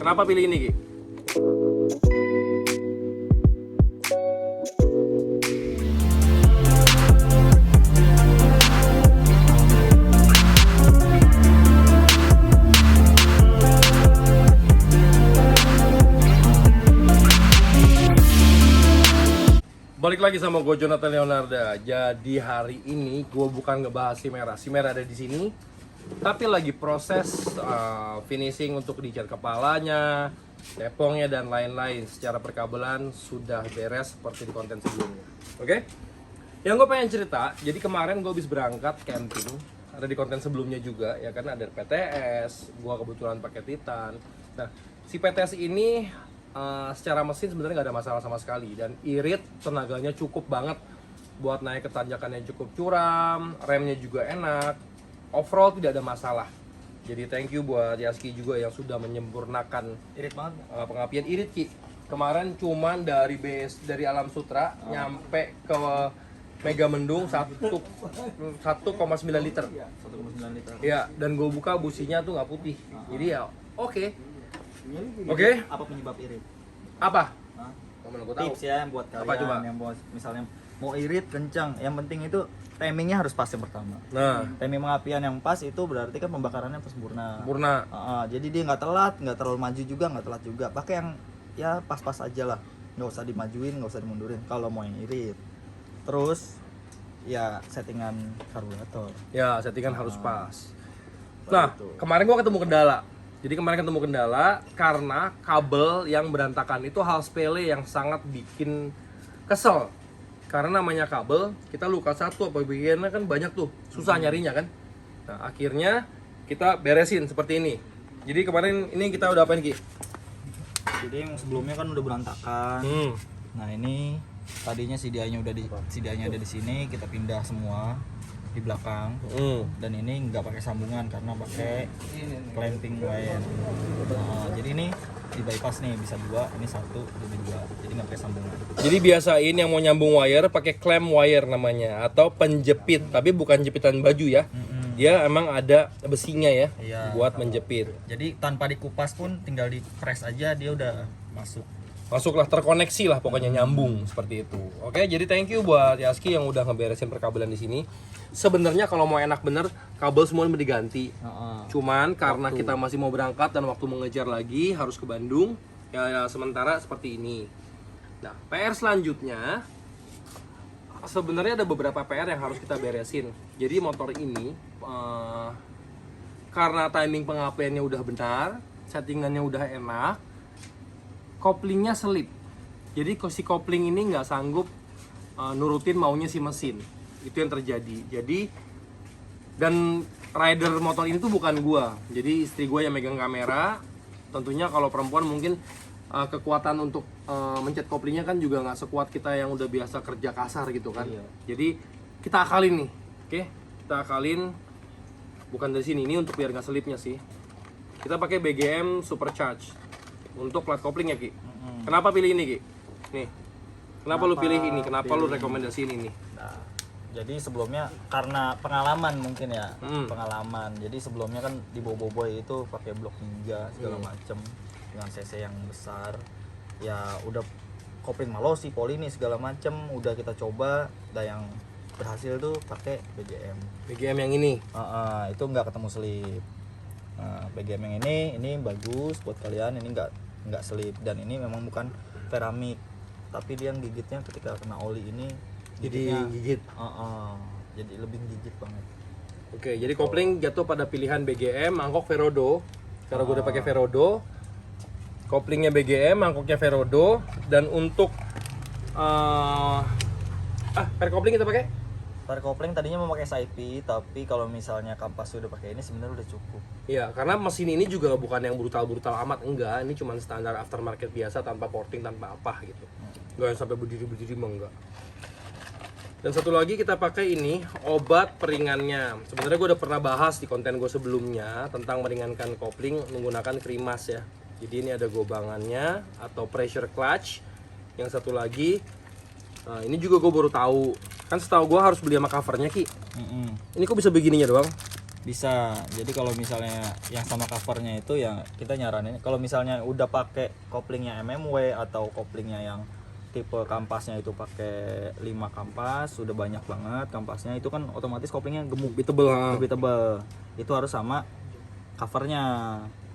Kenapa pilih ini, Ki? Balik lagi sama gue Jonathan Leonarda. Jadi hari ini gue bukan ngebahas si merah ada di sini, tapi lagi proses finishing untuk dicat kepalanya, tepongnya dan lain-lain. Secara perkabelan sudah beres seperti di konten sebelumnya. Oke? Yang gue pengen cerita, jadi kemarin gue habis berangkat camping, ada di konten sebelumnya juga, ya kan ada PTS, gue kebetulan pakai Titan. Nah, si PTS ini secara mesin sebenarnya nggak ada masalah sama sekali, dan irit tenaganya cukup banget buat naik ke tanjakan yang cukup curam, remnya juga enak, overall tidak ada masalah. Jadi thank you buat Yaski juga yang sudah menyempurnakan Irit banget. pengapian irit, Ki. Kemarin cuman dari dari Alam Sutra nyampe ke Mega Mendung 1,9 liter. 1,9 liter. Ya, dan gue buka businya tuh nggak putih. Jadi ya oke. Oke. Apa penyebab irit? Apa? Hah? Mana gue tahu. Tips ya buat Apa kalian coba? yang misalnya mau irit kencang, yang penting itu timingnya harus pas yang pertama. Nah, Timing pengapian yang pas itu berarti kan pembakarannya pas sempurna. sempurna. Jadi dia nggak telat, nggak terlalu maju juga, nggak telat juga. Pakai yang ya pas-pas aja lah, nggak usah dimajuin, nggak usah dimundurin. Kalau mau yang irit, terus ya settingan karburator. Ya, settingan harus pas. Nah, Itu. kemarin gua ketemu kendala. Jadi kemarin ketemu kendala karena kabel yang berantakan. Itu hal sepele yang sangat bikin kesel. Karena namanya kabel, kita luka satu apa bagiannya kan banyak tuh, susah nyarinya kan. Nah, akhirnya kita beresin seperti ini. Jadi kemarin ini kita udah apain, Ki? Jadi yang sebelumnya kan udah berantakan. Nah ini tadinya CDI-nya ada di sini, kita pindah semua di belakang. Dan ini nggak pakai sambungan karena pakai clamping wire. Nah, jadi ini di bypass nih, bisa dua, ini satu, jadi dua, jadi nggak pakai sambungan. Jadi biasain yang mau nyambung wire pakai clamp wire namanya, atau penjepit, tapi bukan jepitan baju ya. Dia emang ada besinya ya, Iya, buat menjepit. Jadi tanpa dikupas pun tinggal di press aja dia udah masuk. Masuklah, terkoneksi lah pokoknya, nyambung seperti itu. Oke, jadi thank you buat Yaski yang udah ngeberesin perkabelan di sini. Sebenarnya kalau mau enak bener, kabel semua diganti. Cuman karena kita masih mau berangkat dan waktu mengejar lagi harus ke Bandung, ya sementara seperti ini. Nah, PR selanjutnya sebenarnya ada beberapa PR yang harus kita beresin. Jadi motor ini karena timing pengapiannya udah benar, settingannya udah enak, koplingnya selip. Jadi si kopling ini nggak sanggup nurutin maunya si mesin. Itu yang terjadi. Jadi, dan rider motor ini tuh bukan gua. Jadi istri gua yang megang kamera. Tentunya kalau perempuan mungkin kekuatan untuk mencet koplingnya kan juga nggak sekuat kita yang udah biasa kerja kasar gitu kan. Iya. Jadi kita akalin nih, oke? Kita akalin, bukan dari sini, ini untuk biar nggak selipnya sih. Kita pakai BGM Supercharge untuk plat kopling ya, Ki. Kenapa pilih ini, Ki? Nih, kenapa lu pilih ini? Kenapa lu rekomendasiin ini? Nah, jadi sebelumnya karena pengalaman mungkin ya, pengalaman. Jadi sebelumnya kan di Boboiboy itu pakai blok ninja segala macem dengan CC yang besar. Ya udah kopling Malosi, Polini segala macem udah kita coba. Dan yang berhasil tuh pakai BGM. BGM yang ini. Itu nggak ketemu selip. Nah, BGM yang ini bagus buat kalian. Ini nggak selip, dan ini memang bukan keramik, tapi dia gigitnya ketika kena oli ini Jadi gigit. Jadi lebih gigit banget. Oke, jadi kopling jatuh pada pilihan BGM, mangkok Ferodo. Karena gue udah pakai Ferodo. Koplingnya BGM, mangkoknya Ferodo, dan untuk per kopling kita pakai? Per kopling tadinya mau pakai Saipi, tapi kalau misalnya Kampas udah pakai ini sebenarnya udah cukup. Iya, karena mesin ini juga bukan yang brutal-brutal amat, enggak. Ini cuma standar aftermarket biasa, tanpa porting, tanpa apa gitu. Enggak yang sampai berdiri-berdiri mah enggak. Dan satu lagi kita pakai ini, obat peringannya. Sebenarnya gue udah pernah bahas di konten gue sebelumnya tentang meringankan kopling menggunakan Krimas ya. Jadi ini ada gobangannya atau pressure clutch. Yang satu lagi, ini juga gue baru tahu. Kan setahu gue harus beli sama covernya, Ki. Ini kok bisa begininya doang? Bisa. Jadi kalau misalnya yang sama covernya itu ya kita nyaranin kalau misalnya udah pakai koplingnya mmw atau koplingnya yang tipe kampasnya itu pakai 5 kampas, sudah banyak banget kampasnya, itu kan otomatis koplingnya gemuk, Lebih tebel. lebih tebal. Itu harus sama covernya.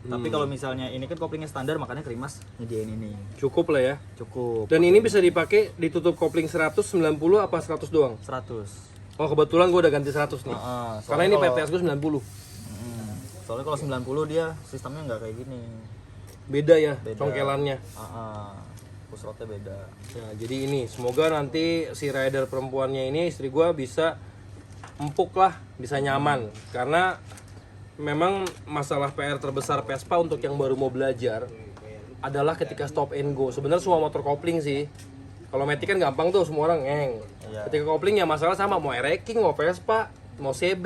Tapi kalau misalnya ini kan koplingnya standar, makanya Krimas nyediain ini. Cukup lah ya. Cukup. Dan ini bisa dipakai ditutup kopling 190 apa 100 doang? 100. Oh kebetulan gue udah ganti 100 nih. Karena ini PTS gue 90. Soalnya kalau 90 dia sistemnya nggak kayak gini. Beda ya Beda. congkelannya. Push rodnya beda. Ya, jadi ini semoga nanti si rider perempuannya ini istri gue bisa empuk lah, bisa nyaman. Karena memang masalah PR terbesar Vespa untuk yang baru mau belajar adalah ketika stop and go. Sebenarnya semua motor kopling sih. Kalau Matic kan gampang tuh, semua orang ngeng. Iya. Ketika kopling ya masalah sama, mau Ereking, mau Vespa, mau CB.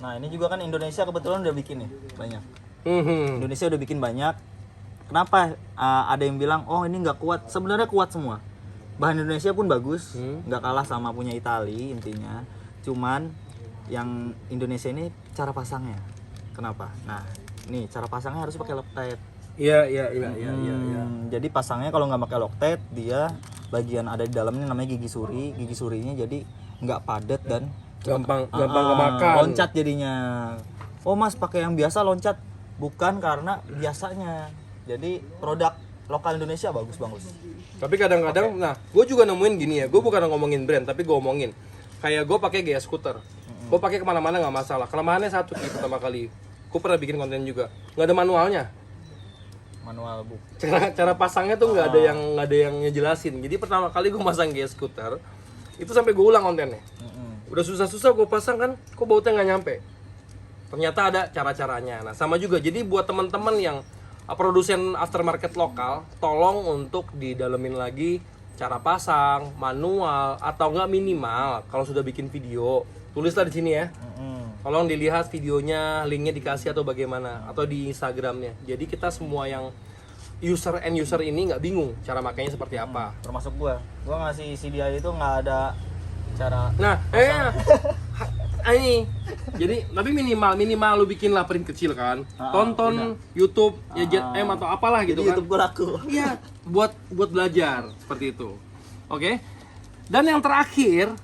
Nah ini juga kan Indonesia kebetulan udah bikin nih banyak. Mhm. Indonesia udah bikin banyak. Kenapa ada yang bilang oh ini nggak kuat? Sebenarnya kuat semua. Bahan Indonesia pun bagus, nggak kalah sama punya Itali intinya. Cuman yang Indonesia ini cara pasangnya. Kenapa? Nah ini cara pasangnya harus pakai Loctite. Iya. Jadi pasangnya kalau nggak pakai Loctite, dia bagian ada di dalamnya namanya gigi suri. Gigi surinya jadi nggak padat dan Gampang kemakan. loncat jadinya. Oh mas pakai yang biasa loncat? Bukan, karena biasanya. Jadi produk lokal Indonesia bagus. Tapi kadang-kadang, nah, gue juga nemuin gini ya. Gue bukan ngomongin brand, tapi gue ngomongin. Kayak gue pakai GS Scooter. Gue pakai kemana-mana nggak masalah. Kelemahannya satu sih pertama kali. Gue pernah bikin konten juga. Nggak ada manualnya. Manual book. Cara pasangnya tuh nggak ada yang ngejelasin. Jadi pertama kali gue masang GS Scooter, itu sampai gue ulang kontennya. Udah susah-susah gue pasang kan, kok bautnya nggak nyampe. Ternyata ada cara-caranya. Nah sama juga. Jadi buat teman-teman yang produsen aftermarket lokal, tolong untuk didalemin lagi cara pasang, manual, atau enggak minimal kalau sudah bikin video, tulislah di sini ya. Tolong dilihat videonya, linknya dikasih atau bagaimana, atau di Instagramnya. Jadi kita semua yang end user ini nggak bingung cara makainya seperti apa. Termasuk gua ngasih si dia itu nggak ada cara. Nah, ini jadi tapi minimal lu bikin lah print kecil kan, tonton YouTube ya ZM atau apalah gitu Jadi kan. YouTube gua laku. Iya, buat belajar seperti itu. Oke. Dan yang terakhir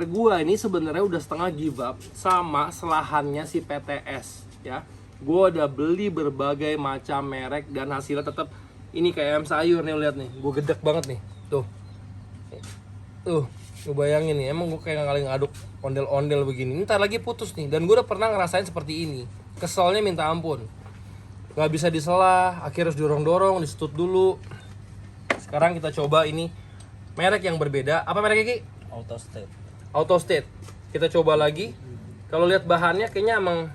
gua ini sebenarnya udah setengah give up sama selahannya si PTS ya. Gua udah beli berbagai macam merek dan hasilnya tetap ini kayak ayam sayur nih, lihat nih. Gua gedek banget nih. Tuh. Lu bayangin nih, emang gue kayak kali ngaduk ondel-ondel begini. Ntar lagi putus nih, dan gue udah pernah ngerasain seperti ini. Keselnya minta ampun. Gak bisa disela, akhirnya harus dorong-dorong, disetut dulu. Sekarang kita coba ini merek yang berbeda. Apa mereknya Ki? Autostate. Kita coba lagi. Kalau lihat bahannya kayaknya emang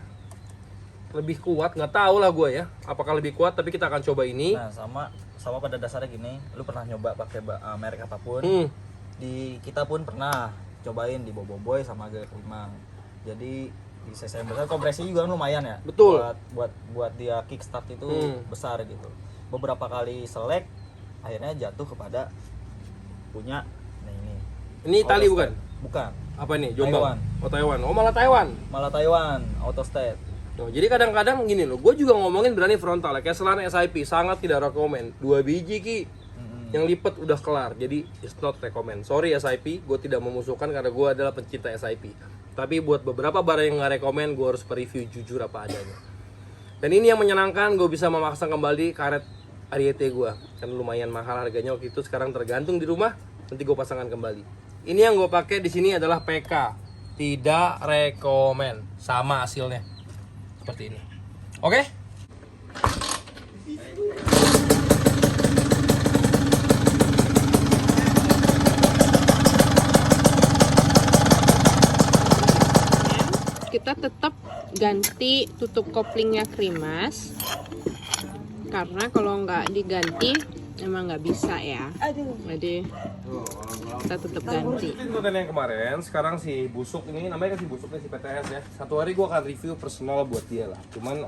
lebih kuat, nggak tahu lah gue ya. Apakah lebih kuat? Tapi kita akan coba ini. Nah sama pada dasarnya gini, lu pernah nyoba pakai merek apapun? Kita pun pernah cobain di Boboiboy sama Gaya Kelimang. Jadi di CCM besar kompresi juga kan lumayan ya. Betul. Buat dia kickstart itu besar gitu. Beberapa kali select akhirnya jatuh kepada punya ini. Ini Itali bukan? Bukan. Apa nih? Jombang. Taiwan. Oh Taiwan. Oh malah Taiwan. Autostate. Tuh, jadi kadang-kadang gini loh, gue juga ngomongin berani frontal ya, kayak selain SIP sangat tidak rekomen. 2 biji Ki. Yang lipat udah kelar, jadi it's not recommend. Sorry SIP, gue tidak memusuhkan karena gue adalah pencinta SIP. Tapi buat beberapa barang yang nggak rekomen, gue harus review jujur apa adanya. Dan ini yang menyenangkan, gue bisa memaksa kembali karet Ariete gue. Kan lumayan mahal harganya waktu itu, sekarang tergantung di rumah, nanti gue pasangkan kembali. Ini yang gue pakai di sini adalah PK, tidak rekomen, sama hasilnya seperti ini. Oke? Kita tetap ganti tutup koplingnya Krimas, karena kalau nggak diganti emang nggak bisa ya. Jadi kita tetap ganti. Konten yang kemarin, sekarang si Busuk ini, namanya kan si Busuk nih, si PTS ya. Satu hari gue akan review personal buat dia lah. Cuman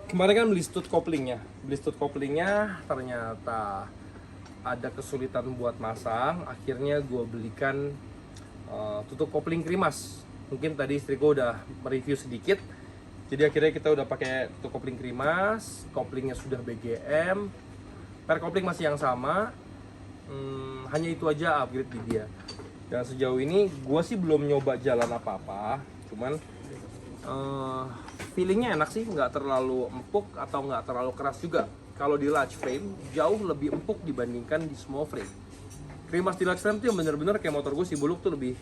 kemarin kan beli stud koplingnya ternyata ada kesulitan buat masang. Akhirnya gue belikan tutup kopling Krimas Mungkin tadi istriku udah mereview sedikit. Jadi akhirnya kita udah pakai tutup kopling Krimas, koplingnya sudah BGM, per kopling masih yang sama, hanya itu aja upgrade di dia. Dan sejauh ini gue sih belum nyoba jalan apa-apa, cuman feelingnya enak sih, nggak terlalu empuk atau nggak terlalu keras juga. Kalau di large frame jauh lebih empuk dibandingkan di small frame. Krimas di large frame tuh yang bener-bener kayak motor gue si Buluk tuh lebih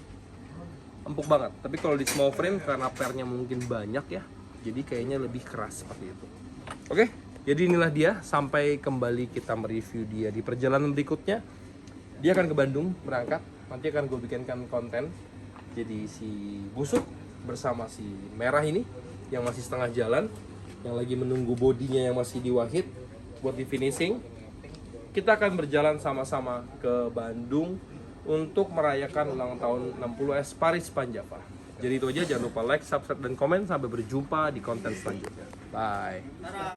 empuk banget. Tapi kalau di small frame karena pernya mungkin banyak ya, jadi kayaknya lebih keras seperti itu. Oke, jadi inilah dia, sampai kembali kita mereview dia di perjalanan berikutnya. Dia akan ke Bandung berangkat, nanti akan gue bikinkan konten. Jadi si Busuk bersama si Merah ini yang masih setengah jalan, yang lagi menunggu bodinya yang masih diwahid buat di finishing. Kita akan berjalan sama-sama ke Bandung untuk merayakan ulang tahun 60S Paris Panjava. Jadi itu aja, jangan lupa like, subscribe, dan komen. Sampai berjumpa di konten selanjutnya. Bye.